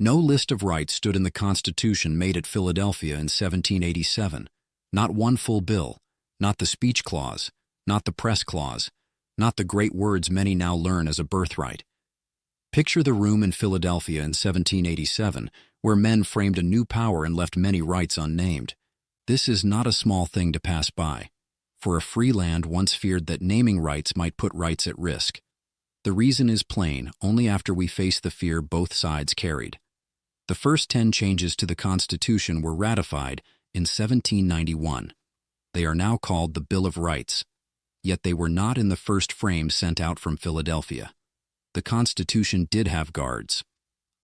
No list of rights stood in the Constitution made at Philadelphia in 1787. Not one full bill, not the speech clause, not the press clause, not the great words many now learn as a birthright. Picture the room in Philadelphia in 1787, where men framed a new power and left many rights unnamed. This is not a small thing to pass by, for a free land once feared that naming rights might put rights at risk. The reason is plain only after we face the fear both sides carried. The first 10 changes to the Constitution were ratified in 1791. They are now called the Bill of Rights, yet they were not in the first frame sent out from Philadelphia. The Constitution did have guards.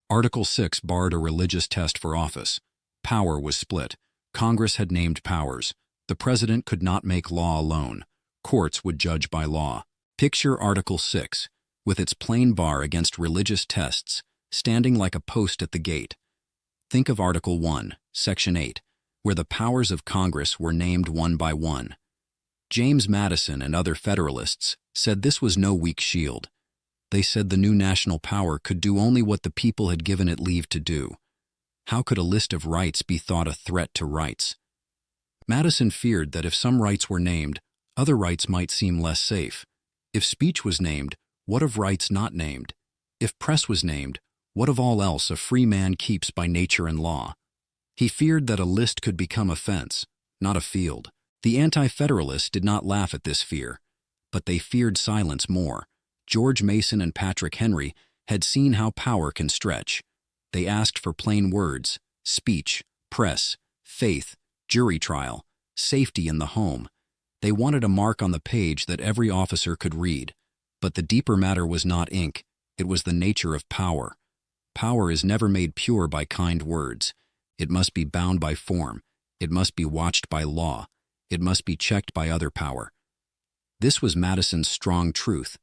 Article 6 barred a religious test for office. Power was split. Congress had named powers. The president could not make law alone. Courts would judge by law. Picture Article 6, with its plain bar against religious tests, standing like a post at the gate. Think of Article 1, Section 8, where the powers of Congress were named one by one. James Madison and other Federalists said this was no weak shield. They said the new national power could do only what the people had given it leave to do. How could a list of rights be thought a threat to rights? Madison feared that if some rights were named, other rights might seem less safe. If speech was named, what of rights not named? If press was named, what of all else a free man keeps by nature and law? He feared that a list could become a fence, not a field. The anti-federalists did not laugh at this fear, but they feared silence more. George Mason and Patrick Henry had seen how power can stretch. They asked for plain words: speech, press, faith, jury trial, safety in the home. They wanted a mark on the page that every officer could read. But the deeper matter was not ink, it was the nature of power. Power is never made pure by kind words. It must be bound by form. It must be watched by law. It must be checked by other power. This was Madison's strong truth.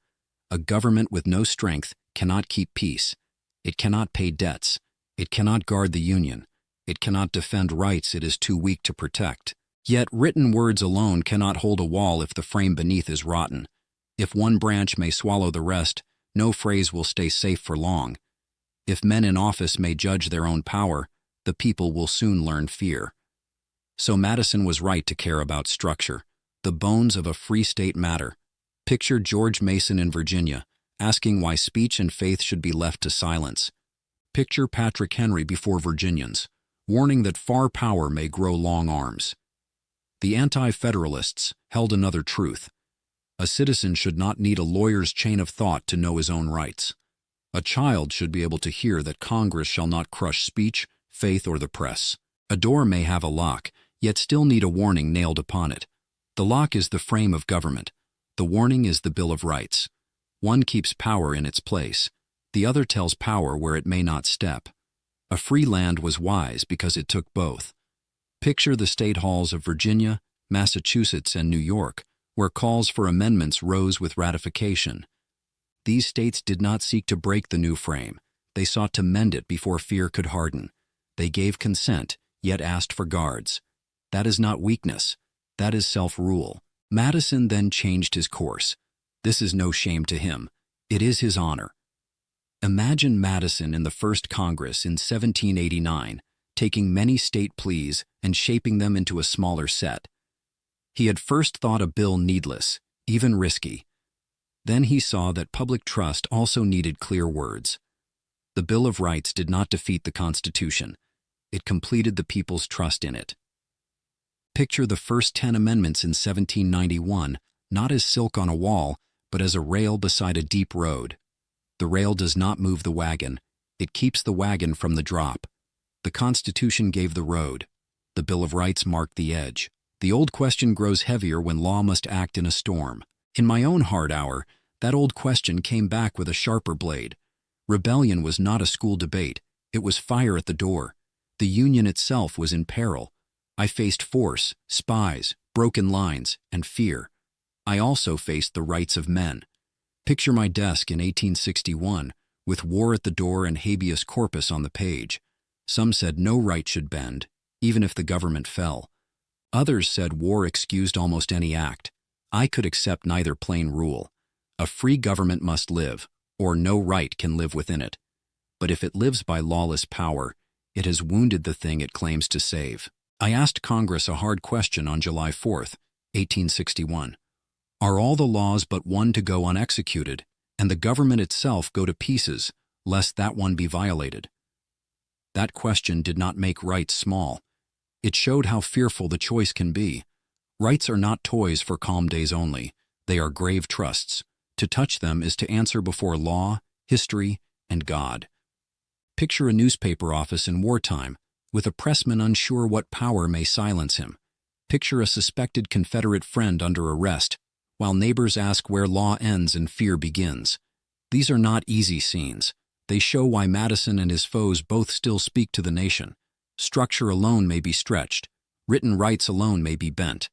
A government with no strength cannot keep peace. It cannot pay debts. It cannot guard the Union. It cannot defend rights it is too weak to protect. Yet written words alone cannot hold a wall if the frame beneath is rotten. If one branch may swallow the rest, no phrase will stay safe for long. If men in office may judge their own power, the people will soon learn fear. So Madison was right to care about structure. The bones of a free state matter. Picture George Mason in Virginia, asking why speech and faith should be left to silence. Picture Patrick Henry before Virginians, warning that far power may grow long arms. The anti-federalists held another truth. A citizen should not need a lawyer's chain of thought to know his own rights. A child should be able to hear that Congress shall not crush speech, faith, or the press. A door may have a lock, yet still need a warning nailed upon it. The lock is the frame of government. The warning is the Bill of Rights. One keeps power in its place. The other tells power where it may not step. A free land was wise because it took both. Picture the state halls of Virginia, Massachusetts, and New York, where calls for amendments rose with ratification. These states did not seek to break the new frame. They sought to mend it before fear could harden. They gave consent, yet asked for guards. That is not weakness. That is self-rule. Madison then changed his course. This is no shame to him. It is his honor. Imagine Madison in the first Congress in 1789, taking many state pleas and shaping them into a smaller set. He had first thought a bill needless, even risky. Then he saw that public trust also needed clear words. The Bill of Rights did not defeat the Constitution. It completed the people's trust in it. Picture the first 10 amendments in 1791, not as silk on a wall, but as a rail beside a deep road. The rail does not move the wagon. It keeps the wagon from the drop. The Constitution gave the road. The Bill of Rights marked the edge. The old question grows heavier when law must act in a storm. In my own hard hour, that old question came back with a sharper blade. Rebellion was not a school debate. It was fire at the door. The Union itself was in peril. I faced force, spies, broken lines, and fear. I also faced the rights of men. Picture my desk in 1861, with war at the door and habeas corpus on the page. Some said no right should bend, even if the government fell. Others said war excused almost any act. I could accept neither plain rule. A free government must live, or no right can live within it. But if it lives by lawless power, it has wounded the thing it claims to save. I asked Congress a hard question on July 4, 1861. Are all the laws but one to go unexecuted, and the government itself go to pieces, lest that one be violated? That question did not make rights small. It showed how fearful the choice can be. Rights are not toys for calm days only. They are grave trusts. To touch them is to answer before law, history, and God. Picture a newspaper office in wartime, with a pressman unsure what power may silence him. Picture a suspected Confederate friend under arrest, while neighbors ask where law ends and fear begins. These are not easy scenes. They show why Madison and his foes both still speak to the nation. Structure alone may be stretched. Written rights alone may be bent.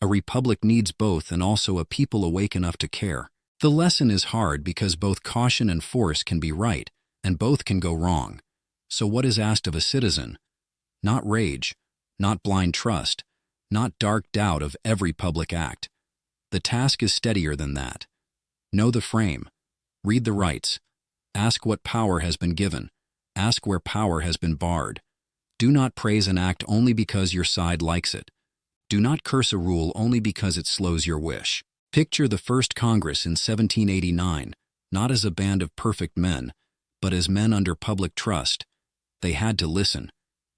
A republic needs both and also a people awake enough to care. The lesson is hard because both caution and force can be right, and both can go wrong. So what is asked of a citizen? Not rage, not blind trust, not dark doubt of every public act. The task is steadier than that. Know the frame. Read the rights. Ask what power has been given. Ask where power has been barred. Do not praise an act only because your side likes it. Do not curse a rule only because it slows your wish. Picture the first Congress in 1789, not as a band of perfect men, but as men under public trust. They had to listen.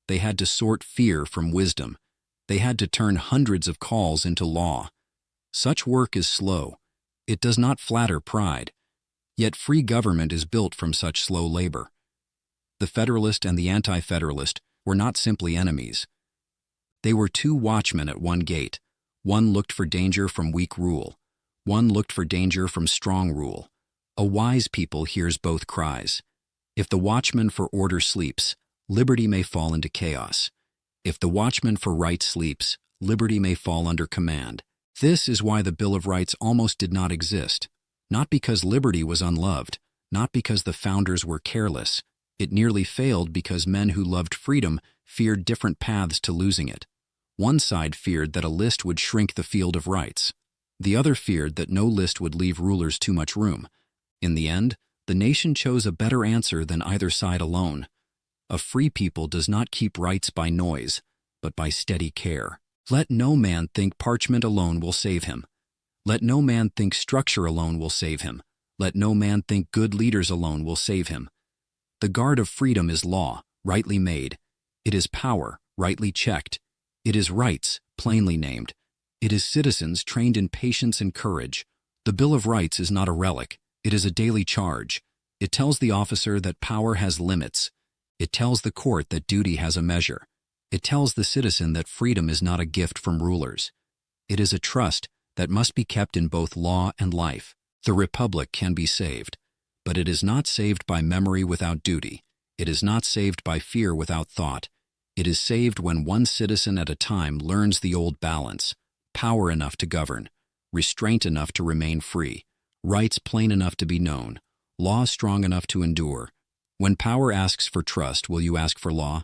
They had to sort fear from wisdom. They had to turn hundreds of calls into law. Such work is slow. It does not flatter pride. Yet free government is built from such slow labor. The Federalist and the anti-federalist were not simply enemies. They were two watchmen at one gate. One looked for danger from weak rule. One looked for danger from strong rule. A wise people hears both cries. If the watchman for order sleeps, liberty may fall into chaos. If the watchman for right sleeps, liberty may fall under command. This is why the Bill of Rights almost did not exist. Not because liberty was unloved, not because the founders were careless. It nearly failed because men who loved freedom feared different paths to losing it. One side feared that a list would shrink the field of rights. The other feared that no list would leave rulers too much room. In the end, the nation chose a better answer than either side alone. A free people does not keep rights by noise, but by steady care. Let no man think parchment alone will save him. Let no man think structure alone will save him. Let no man think good leaders alone will save him. The guard of freedom is law, rightly made. It is power, rightly checked. It is rights, plainly named. It is citizens trained in patience and courage. The Bill of Rights is not a relic. It is a daily charge. It tells the officer that power has limits. It tells the court that duty has a measure. It tells the citizen that freedom is not a gift from rulers. It is a trust that must be kept in both law and life. The Republic can be saved, but it is not saved by memory without duty. It is not saved by fear without thought. It is saved when one citizen at a time learns the old balance: power enough to govern, restraint enough to remain free, rights plain enough to be known, law strong enough to endure. When power asks for trust, will you ask for law?